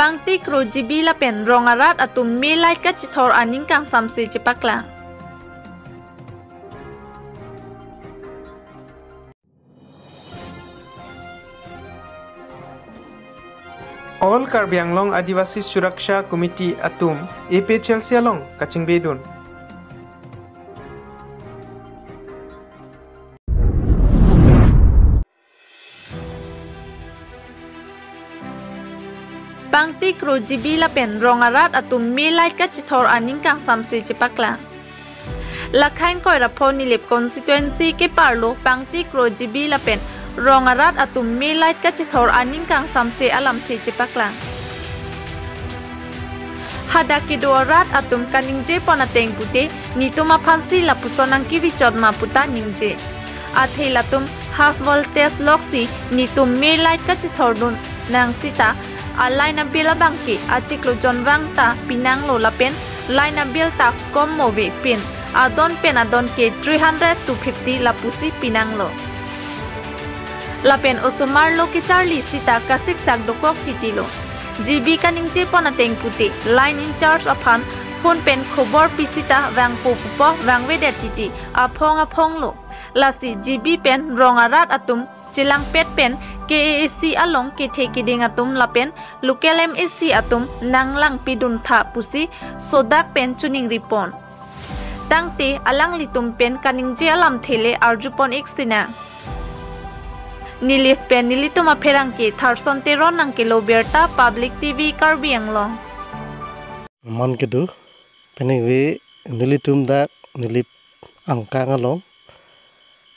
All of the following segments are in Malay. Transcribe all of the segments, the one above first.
Pangti kru jibi la pen rongarat atum milai ka chithor aning kang samsi chipakla. All Karbi Anglong Adivasi Suraksha Committee Atum AP Chelsea Along Kaching Bedun. Pangti kru jibi la pen rongarat atum milai ka chithor aning kang samsi chipakla. Lakhain koi rapho nilip constituency ke parlo pangti kru jibi la pen rongarat atum milai ka chithor aning kang samsi alam thi chipakla. Hadaki doarat atum kaningje ponateng pute nituma phansi la pusonang ki bichot ma puta ningje. Athei latum half voltage loksi nitum milai ka chithor dun nang sita alai na bila bangki achiklo jonrang ta pinang lo lapen line na bil ta kom mobi pin adon ke 300 to 50 la pusi pinang lo lapen osumar lo ki charli sita ka sik sak dokok titilo GB kaningje ponateng puti line in charge aphan phone pen khobor pisita wang pupo wang wede titi aphong lo lasi GB pen rongarat atum Chilang pet pen KAC along ke thekiding atum lapen local MAC atum nanglang pidun tha pusi sodak pen chuning ripon tangte alang litum pen kaningje alam thele arjupon xina nilif pen nilituma pherang ke tharson teron nang ke loberta public TV Karbi Anglong man ke du peningwe nilitum dak nilip angkang along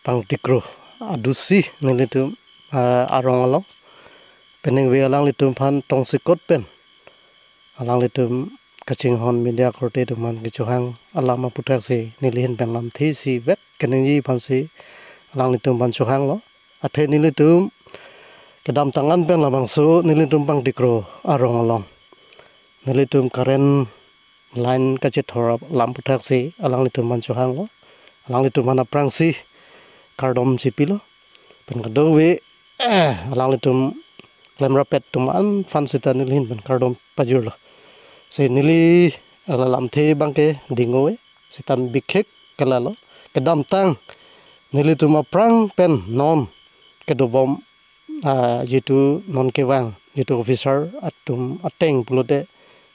pangtikro adusi nilitum arong along peningwe alang litum phan tongsikot pen alang litum kaching hon media korte tuman kichuhang alama putak si nilihin penlam thi si vet keningji phan si alang litum pan chuhang lo athe nilitum kedam tangan pen labang so nilitum pangtikro arong along nilitum karen line kachet thorap lam putak si alang litum pan chuhang lo alang litum mana prangsi kardom sipilo pen kadowe alang litum klem rapet tuman fan sita nilhin pen kardom pajurlo se nili alam the bangke dingowe sitan bikhek kalalo kedam tang nilitum prang pen non kedobom jitu non kewang jitu officer atum ateng pulote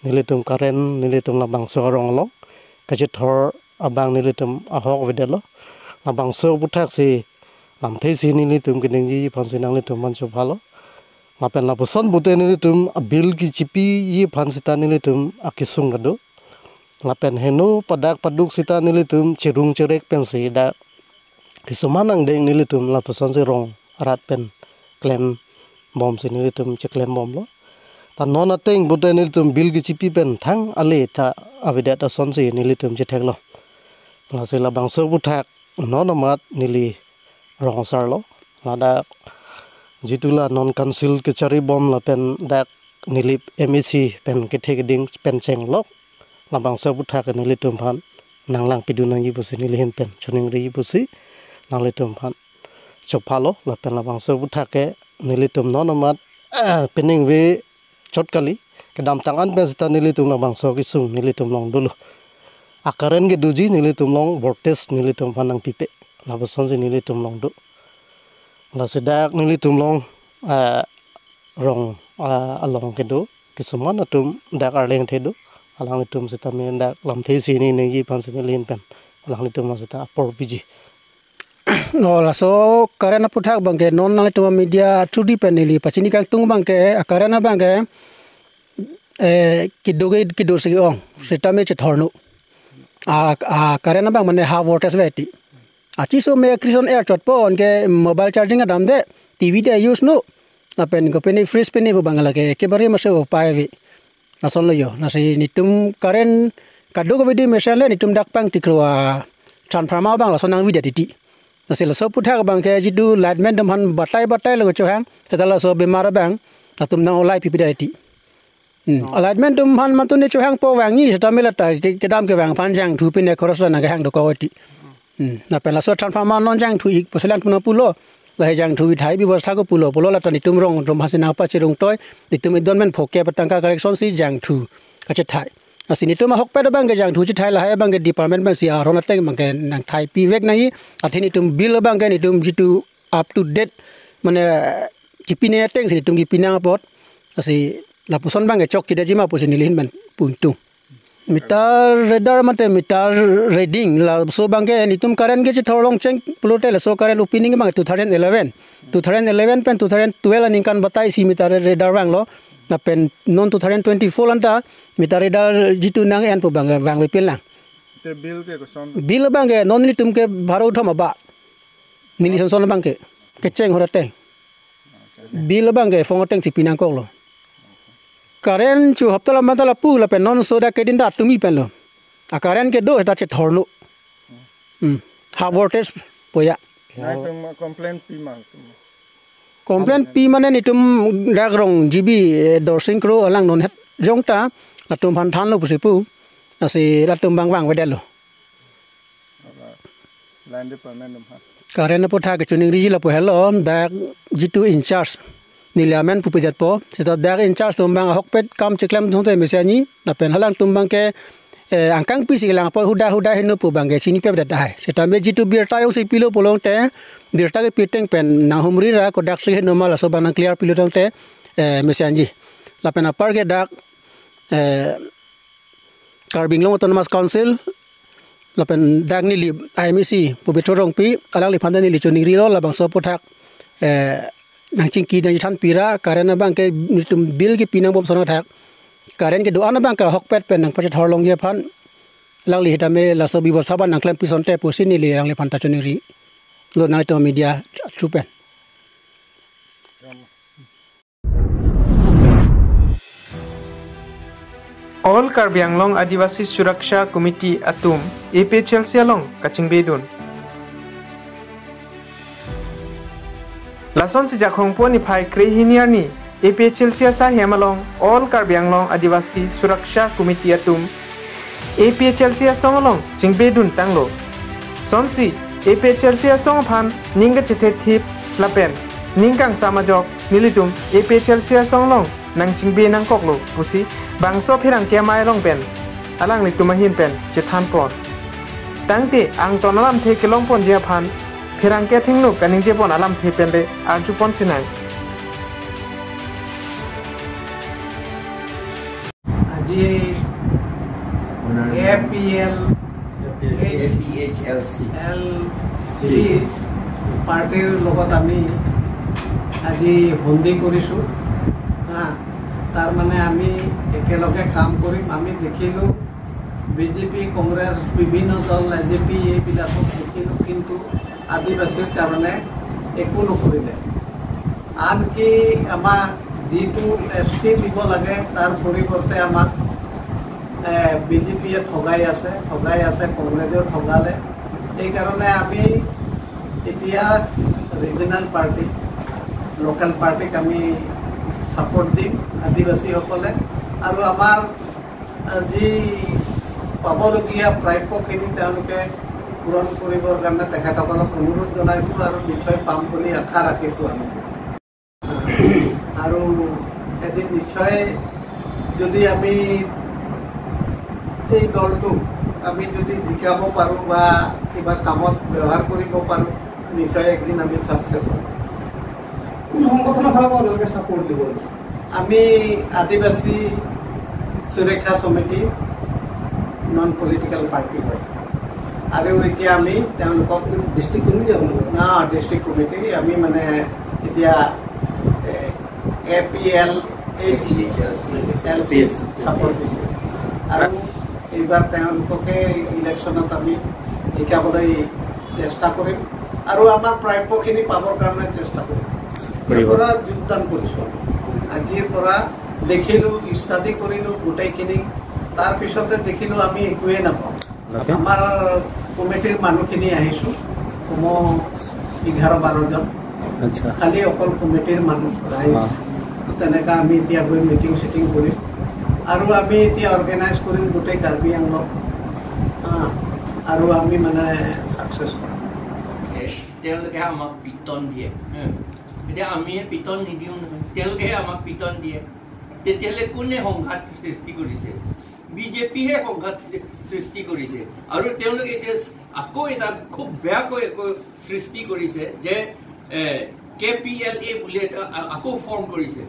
nilitum karen nilitum labang sorong lo kachet thor abang nilitum ahok vedelo abang so putak si lam thei si nilitum kiningji phansinang litum manchu phalo mapen la puson bute nilitum abil ki chipi yi phansita nilitum akisung gado lapen heno padak paduk sita nilitum chirung cherek pensi da kisumanang deng nilitum la puson si rong rat pen klem bom si nilitum cheklem bom lo ta non ateng bute nilitum bil ki chipi pen thang ale ta avida ta son si nilitum chethek lo la se la bang so putak nonamat nili rong sarlo lada jitula non council ke chari bom la pen dak nilip MEC pen ke thekding pen cheng lok labang sabu thak nili tum phan nanglang pidunang yi busi nili hen pen chuning ri busi nangli tum phan chophalo la pen labang sabu thak ke nili tum nonamat pening we chotkali ke dam tangan pe sta nili tum labang so ki sung nili tum long dulu akaren ge duji nili tum long voltage nili tum phanang pipe la boson si nili tum long du la sedak nili tum long rong along ke du kisuman atum dak arleng the du alang tum sita me dak lam the si ni ne ji pan si nili pen alang tum sita por biji no la so karena puthak bangke non nang tum media 2D paneli pachini kang tung bangke karena bangke kido si ong sita me chithornu karena bang mane half voltage veti achi so me krison air chot po onke mobile charging adam de TV de use no apen ko peni freeze peni bu bangala ke bare mase upai vi nason lo yo nasi nitum karen kado ko vidi mesale nitum dak pang tikroa transformer bang la sonang vi de ti nasi la so putha bang ke jidu lightman dam han batai lo cho hang ketala so bemar bang atum nang olai pipi de ti alignment dum han man tu ne cho hang po wang ni ta mela ta ke dam ke wang phan jang thu pin ne khoros na ga hang do ko ti na pe la so transformer non jang thu ik poselan puna pulo Bahai jang thui thai ବ୍ୟବস্থা ko pulo pulo la tan itum rong rom hasina pa chirung toy itum idon men phoke patangka correction si jang thu ka che thai asini to ma hok pa bang ge jang thu chi thai la hai bang ge department bang si aron la teng bang ge nang thai pi vek nai athini tum bill bang ge itum jitu up to date mane kipine teng si itum kipina pot asi la puson bang ge chok chi de jima pusin lin ban puntu meter radar mate meter reading la so bangke nitum current ge thorlong cheng plotel so current opening bang 2011 pen 2012 aning kan batai si meter radar bang lo na pen non 2024 lanta meter radar jitu nang en pu bang bang pin lang te bill ke ko son bill bang ge non nitum ke bharo thama ba mini son bang ke cheng horate bill bang ge fong teng si pinang ko lo karen chu haptala matala pu la pen non soda kedin da tumi pen lo a karen ke do ta che thorlu ha voltage poya nai tum complaint pi mane ni tum dagrong jibi dorsing kro alang non het jongta la tum phan than lo pu pu asi la tum bang wang we lo land department ha karen po tha ke chuning ri la po hello da jitu in charge Niliamen pupijat po sita dak in charge tumbang hokpet kam chiklem thonte mesani na pen halang tumbang ke angkang pi silang po huda hinu pu bangge chini pe da hai sita me jitu bir ta yong si pilo polong te bir ta ke piteng pen na humri ra ko dak si no mala so bang clear pilo tong te mesanji la pen apar ke dak Karbing Long Autonomous Council la pen dak ni li IMC pu betorong pi alang li phandan ni li chuning ri lo la bang so pothak nang chingki nang than pira karen bang ke bill ke pinang bom sona thak karen ke doana bang ka hokpet pen nang pachet horlong je phan lang li hitame la so bi bosaban nang klem pison te pusin ni le ang le phan ta choni ri lo nang to media chupen All Karbi Anglong Adivasi Suraksha Committee Atum APHL Sialong Kaching Bedun Lason sejak Hongpo ni Pai Krehiniar ni APHL Siasa Hemalong All Karbi Anglong Adivasi Suraksha Committee Atum APHL Siasong along Jingbedun Tanglo Somsi APHL Siasong Phan Ninga Chetet Hip Lapen Ningkang Samajok Nilitum APHL Siasong long Nang Jingbe Nang Koklo Pusi Bangso Pirang Kiamai Long Pen Alang Litumahin Pen Chetan Pon Tangti Ang Tonalam Te Kelong Pon Japan Pirang ke thingnu kaning je pon alam the pende arju pon sinai aji APHLC party logot ami aji hondi korisu ha tar mane ami ekeloge kam korim ami dekhilu BJP Congress bibhinno dol AJP ei bilakok dekhilu kintu আদিবাসীৰ কাৰণে একো নকৰিলে আনকি আমাক যিটো এছটি দিব লাগে তাৰ পৰিৱৰ্তে আমাক বিজেপিয়ে ঠগাই আছে কংগ্ৰেছেও ঠগালে এইকাৰণে আমি এতিয়া ৰিজনেল পাৰ্টি লোকেল পাৰ্টিক আমি ছাপোৰ্ট দিম আদিবাসীসকলে আৰু আমাৰ যি পাবলগীয়া প্ৰাপ্যখিনি তেওঁলোকে পূৰণ কৰিবৰ কাৰণে তেখেতসকলক অনুৰোধ জনাইছোঁ আৰু নিশ্চয় পাম বুলি আশা ৰাখিছোঁ আমি আৰু এদিন নিশ্চয় যদি আমি এই দলটোক আমি যদি জিকাব পাৰোঁ বা কিবা কামত ব্যৱহাৰ কৰিব পাৰোঁ নিশ্চয় একদিন আমি ছাকচেছ হ'ম কোন সংগঠনৰ ফালৰ পৰা আপোনালোকে ছাপোৰ্ট দিব আমি আদিবাসী সুৰক্ষা সমিতি নন পলিটিকেল পাৰ্টি হয় আৰু এতিয়া আমি তেওঁলোকক ডিষ্ট্ৰিক্ট কমিটি ডিষ্ট্ৰিক্ট কমিটি আমি মানে এতিয়া APHLC ছাপোৰ্ট দিছোঁ আৰু এইবাৰ তেওঁলোককে ইলেকশ্যনত আমি জিকাবলৈ চেষ্টা কৰিম আৰু আমাৰ প্ৰাপ্যখিনি পাবৰ কাৰণে চেষ্টা কৰিম পৰা যোগদান কৰিছোঁ আজিৰ পৰা দেখিলোঁ ষ্টাডি কৰিলোঁ গোটেইখিনি তাৰপিছতে দেখিলোঁ আমি একোৱেই নাপাওঁ আমাৰ কমিটিৰ মানুহখিনি আহিছোঁ কমেও 11-12 জন খালি অকল কমিটিৰ মানুহ তেনেকৈ আমি এতিয়া গৈ মিটিং চিটিং কৰিম আৰু আমি এতিয়া অৰ্গেনাইজ কৰিম গোটেই কাৰ্বি আংলং আৰু আমি মানে ছাকচেছ কৰিম তেওঁলোকে আমাক পিটন দিয়ে এতিয়া আমি পিটন নিদিওঁ নহয় তেওঁলোকে আমাক পিটন দিয়ে তেতিয়াহ'লে কোনে সংঘাত সৃষ্টি কৰিছে বিজেপিহে সংঘাত সৃষ্টি কৰিছে আৰু তেওঁলোকে এতিয়া আকৌ এটা খুব বেয়াকৈ সৃষ্টি কৰিছে যে KPLA বুলি এটা আকৌ ফৰ্ম কৰিছে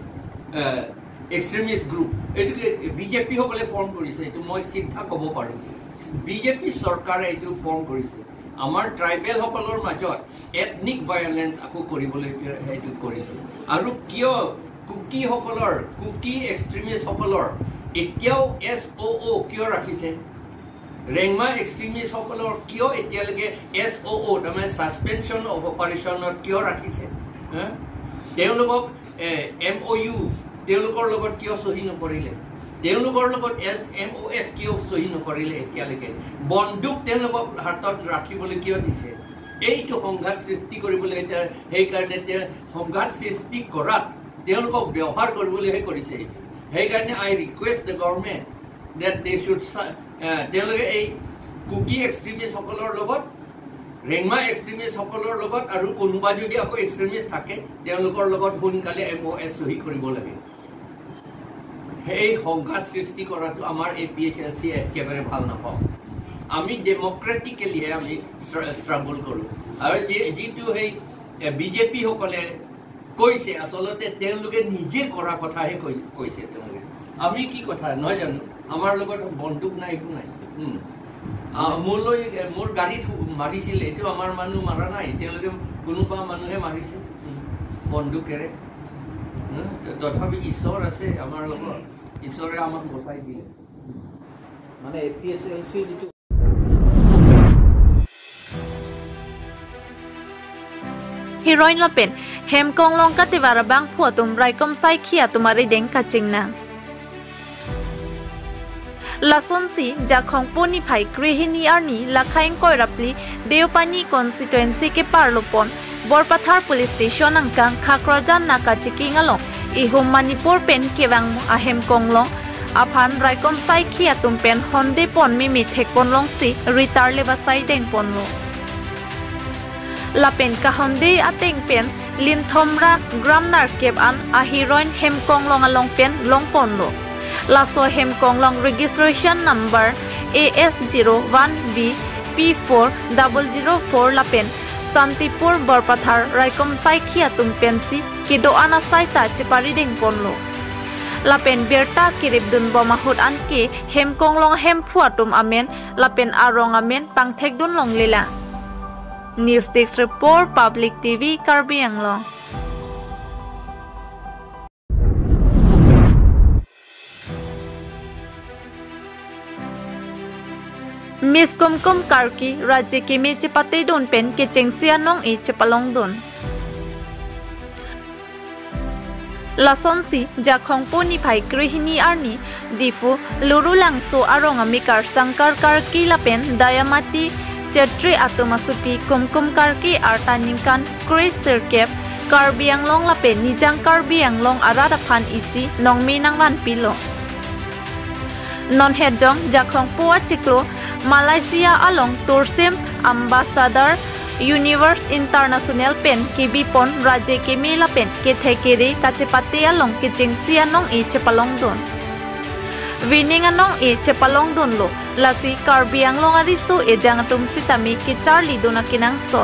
এক্সট্ৰিমিষ্ট গ্ৰুপ এইটোকে বিজেপি সকলে ফৰ্ম কৰিছে এইটো মই চিন্তা ক'ব পাৰোঁ বিজেপি চৰকাৰে এইটো ফৰ্ম কৰিছে আমাৰ ট্ৰাইবেল সকলৰ মাজত এথনিক ভায়োলেন্স আকৌ কৰিবলৈ সেইটো কৰিছে আৰু কিয় কুকি এক্সট্ৰিমিষ্ট সকলৰ এতিয়াও SOO কিয় ৰাখিছে ৰেংমা এক্সট্ৰিমিষ্ট সকলৰ কিয় এতিয়ালৈকে SOO তাৰমানে সাসপেনশন অফ অপাৰেশ্যনত কিয় ৰাখিছে তেওঁলোকক MOU তেওঁলোকৰ লগত কিয় সহি নকৰিলে তেওঁলোকৰ লগত MOS কিয় সহি নকৰিলে এতিয়ালৈকে বন্দুক তেওঁলোকক হাতত ৰাখিবলৈ কিয় দিছে এইটো সংঘাত সৃষ্টি কৰিবলৈ এতিয়া সেইকাৰণে সংঘাত সৃষ্টি কৰাত তেওঁলোকক ব্যৱহাৰ কৰিবলৈহে কৰিছে সেইকাৰণে I request the government that they should তেওঁলোকে এই কুকি এক্সট্ৰিমিষ্ট সকলৰ লগত ৰেংমা এক্সট্ৰিমিষ্ট সকলৰ লগত আৰু কোনোবা যদি আকৌ এক্সট্ৰিমিষ্ট থাকে তেওঁলোকৰ লগত সোনকালে MOS সহি কৰিব লাগে এই সংঘাত সৃষ্টি কৰাটো আমাৰ APHLC একেবাৰে ভাল নাপাওঁ আমি ডেমক্ৰেটিকেলিহে আমি ষ্ট্ৰাগল কৰোঁ আৰু যিটো সেই বিজেপি সকলে কৈছে আচলতে তেওঁলোকে নিজে কৰা কথাহে কৈছে তেওঁলোকে আমি কি কথা নহয় জানো আমাৰ লগত বন্দুক নাই একো নাই মোৰ গাড়ীত মাৰিছিলে এইটো আমাৰ মানুহ মাৰা নাই তেওঁলোকে কোনোবা মানুহে মাৰিছে বন্দুকেৰে তথাপি ঈশ্বৰ আছে আমাৰ লগত ঈশ্বৰে আমাক বচাই দিলে মানে APHLC যিটো Heroin lapen hem kong long ka tewara bang phuatum raikom sai khia tumari deng ka chingna Lason si jakhong poni phai krihini arni lakhaing koi rapli Deopani constituency ke parlopon Borpathar police station angkang Khakrajan naka chiking along ihum Manipur pen kewang ahem kong long aphan raikom sai khia tum pen honde pon mimi thekpon long si ritar leba sai deng pon lo Lapen kahonde ateng pen lin thomra gramnar kep an a heroin hem kong long along pen long pon lo Laso hem kong long registration number AS01B P4004 lapen Santipur Borpathar Raikom sai khia tum pen si kido ana sai ta chepari deng pon lo Lapen berta kirip dun bomahut an ke hem kong long hem phuatum amen lapen arong amen pangthek dun long lila News Desk Report Public TV Karbi Anglong Miss Kumkum Karki Raje ke me chepate don pen ke chengsia nong e chepalong don Lasonsi jakhong poni phai krihini arni difu lurulangso arong amikar sangkar karki lapen dayamati Chetri atumasupi kumkum karki artaningkan Chris Sirkep Karbi Anglong lapen nijang Karbi Anglong aradapan isi nongmi nangwan pilo Non hejong jakhong puwa chiklo Malaysia along Tursim Ambassador Universe International pen kibipon raje kemi lapen ke thekere kachepate along ke jingsia nong e chepalong don Winning anong e chepalong don lo lasi Karbi Anglong ariso e jangatum sitami ke Charlie donakinang so